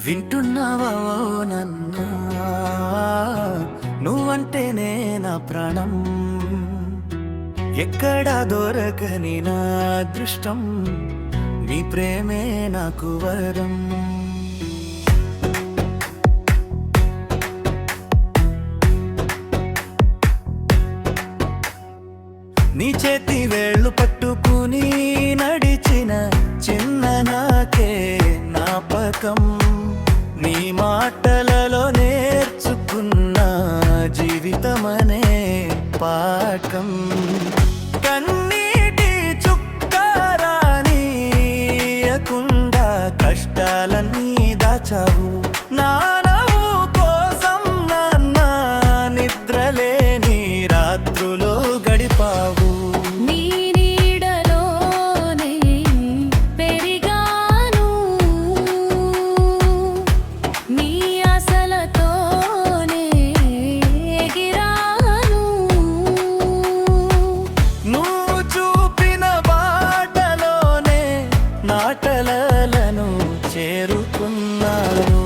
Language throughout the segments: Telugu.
వింటున్నావా నన్నా, నువ్వంటేనే నా ప్రాణం. ఎక్కడా దొరకని నా అదృష్టం, నీ ప్రేమే నాకు వరం. నీ చేతి వేళ్ళు పట్టుకుని నడిచిన చిన్న నాకే జ్ఞాపకం. నీ మాటలలో నేర్చుకున్న జీవితమనే పాఠం. కన్నీటి చుక్కరానియకుండా కష్టాలన్నీ దాచావు. నా నవ్వు కోసం నాన్న నిద్రలేని రాత్రులో గడిపావు. నాటలను చేరుకున్నాను.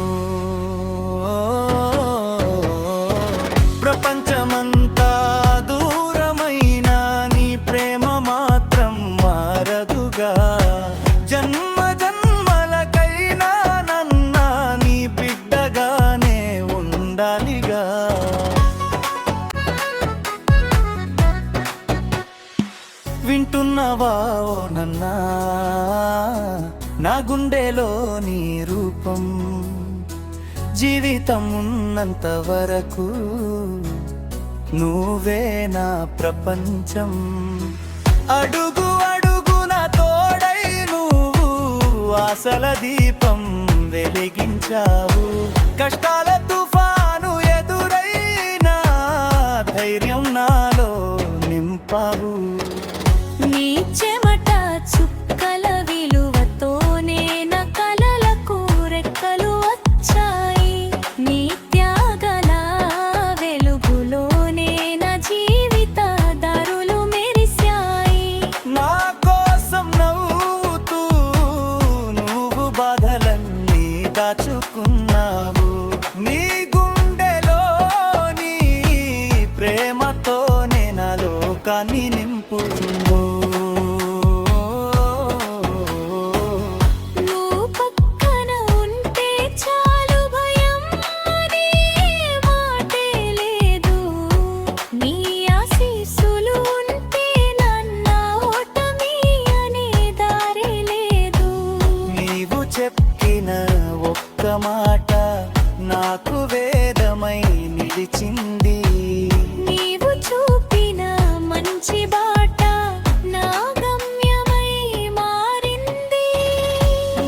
ప్రపంచమంతా దూరమైన నీ ప్రేమ మాత్రం మారదుగా. జన్మ జన్మలకైనా నన్న నీ బిడ్డగానే ఉండాలిగా. వింటున్నావా నన్నా, నా గుండెలో నీ రూపం. జీవితం ఉన్నంత వరకు నువ్వే నా ప్రపంచం. అడుగు అడుగున తోడై నువ్వు ఆశల దీపం వెలిగించావు. కష్టాల తుఫాను ఎదురైనా ధైర్యం నాలో నింపావు. నీ చెమట చుక్కల విలువతోనే నా కలలకు రెక్కలు వచ్చాయి. నీ త్యాగల వెలుగులోనే నా జీవిత దారులు మెరిశాయి. నా కోసం నవ్వుతూ నువ్వు బాధలన్నీ దాచుకున్నావు. నీ గుండెలోని ప్రేమతోనే నా లోకాన్ని నింపుతుందో. చెప్పిన ఒక్క మాట నాకు వేదమై నిలిచింది. నీవు చూపిన మంచి బాట నా గమ్యమై మారింది.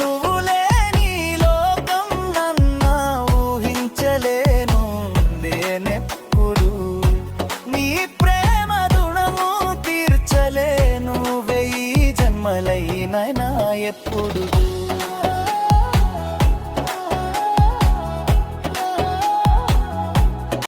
నువ్వు లేని లోకం నన్న ఊహించలేను నేనెప్పుడు. నీ ప్రేమ రుణము తీర్చలేను 1000 జన్మలైనా ఎప్పుడు.